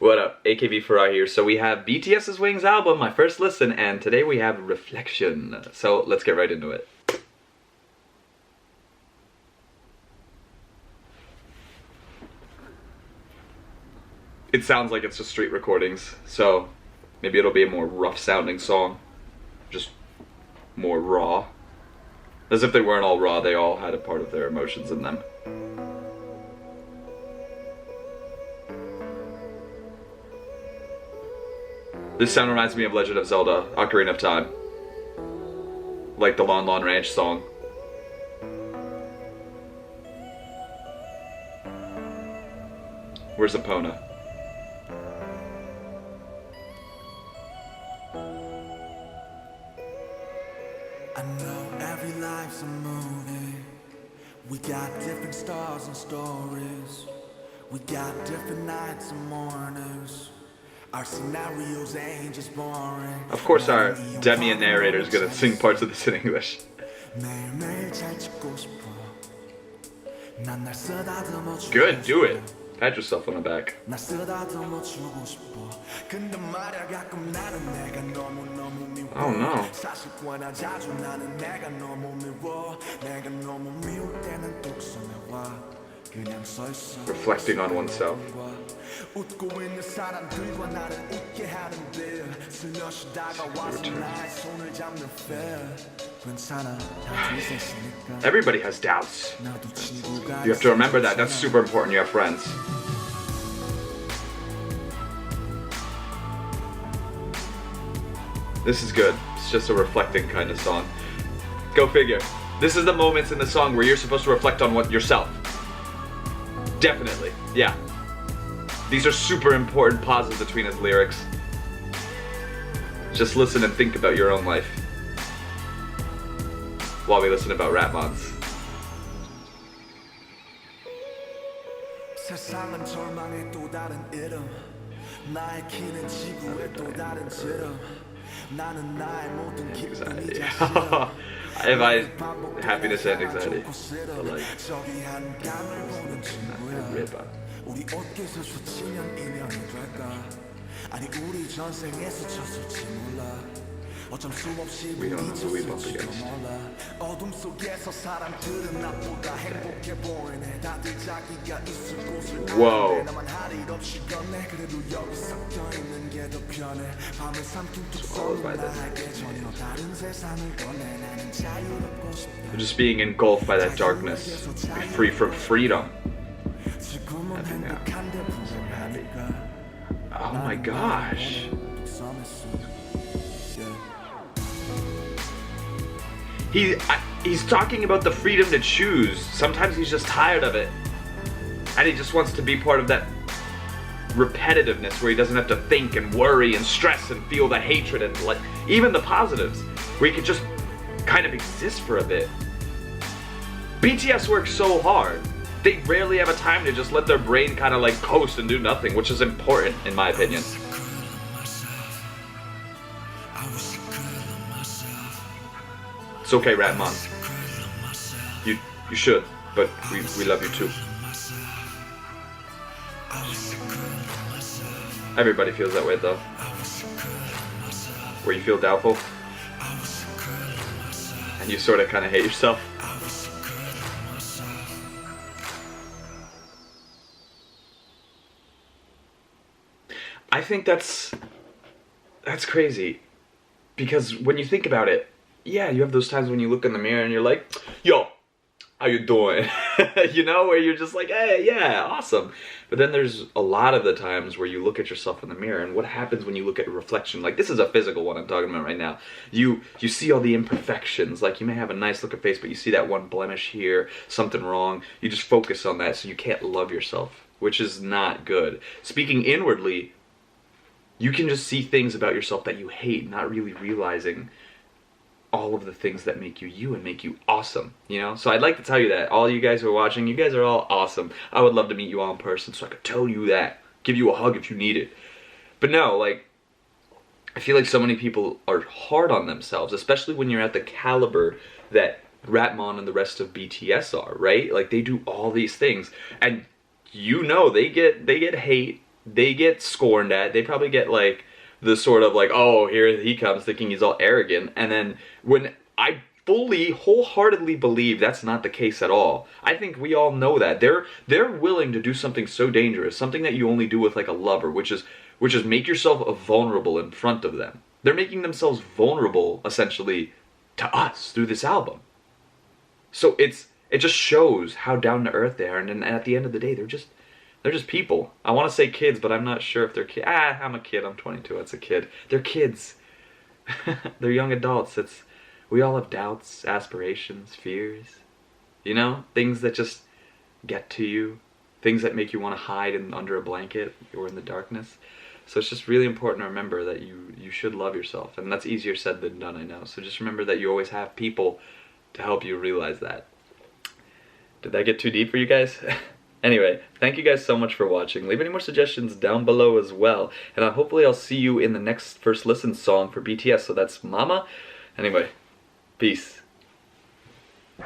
What up, AKB Farah here. So we have BTS's Wings album, my first listen, and today we have Reflection. So let's get right into it. It sounds like it's just street recordings, so maybe it'll be a more rough sounding song. Just more raw. As if they weren't all raw, they all had a part of their emotions in them. This sound reminds me of Legend of Zelda, Ocarina of Time. Like the Lon Lon Ranch song. Where's Epona? I know every life's a movie. We got different stars and stories. We got different nights and mornings. Our scenarios ain't just boring. Of course our Demi narrator is gonna sing parts of this in English. Good, do it. Pat yourself on the back. Oh no. Reflecting on oneself. Everybody has doubts. You have to remember that. That's super important. You have friends. This is good. It's just a reflecting kind of song. Go figure. This is the moments in the song where you're supposed to reflect on what yourself. Definitely, yeah. These are super important pauses between his lyrics. Just listen and think about your own life while we listen about Ratmon's. Anxiety. I have happiness and anxiety. But like, we don't know who we bump against. Whoa. Followed by this. You're just being engulfed by that darkness. Be free from freedom. Happy now. So happy. Oh my gosh. He's talking about the freedom to choose. Sometimes he's just tired of it. And he just wants to be part of that repetitiveness where he doesn't have to think and worry and stress and feel the hatred and like even the positives, where he could just kind of exist for a bit. BTS works so hard. They rarely have a time to just let their brain kind of like coast and do nothing, which is important in my opinion. It's okay, Ratmon. You should, but we love you too. Everybody feels that way though. Where you feel doubtful and you sort of kind of hate yourself. I think that's crazy, because when you think about it, yeah, you have those times when you look in the mirror and you're like, yo, how you doing? You know, where you're just like, hey, yeah, awesome. But then there's a lot of the times where you look at yourself in the mirror, and what happens when you look at a reflection? Like, this is a physical one I'm talking about right now. You see all the imperfections. Like, you may have a nice looking face, but you see that one blemish here, something wrong. You just focus on that, so you can't love yourself, which is not good. Speaking inwardly, you can just see things about yourself that you hate, not really realizing all of the things that make you you and make you awesome, you know? So I'd like to tell you that. All you guys who are watching, you guys are all awesome. I would love to meet you all in person so I could tell you that. Give you a hug if you need it. But no, like, I feel like so many people are hard on themselves, especially when you're at the caliber that Ratmon and the rest of BTS are, right? Like, they do all these things, and you know they get hate they get scorned at. They probably get like the sort of like, oh, here he comes thinking he's all arrogant. And then when I fully, wholeheartedly believe that's not the case at all. I think we all know that. They're willing to do something so dangerous, something that you only do with like a lover, which is make yourself vulnerable in front of them. They're making themselves vulnerable essentially to us through this album. So it just shows how down to earth they are, and at the end of the day, they're just people. I want to say kids, but I'm not sure if they're kids. I'm a kid. I'm 22. That's a kid. They're kids. They're young adults. We all have doubts, aspirations, fears. You know, things that just get to you, things that make you want to hide under a blanket or in the darkness. So it's just really important to remember that you should love yourself, and that's easier said than done, I know. So just remember that you always have people to help you realize that. Did that get too deep for you guys? Anyway, thank you guys so much for watching. Leave any more suggestions down below as well. And hopefully I'll see you in the next First Listen song for BTS. So that's Mama. Anyway, peace.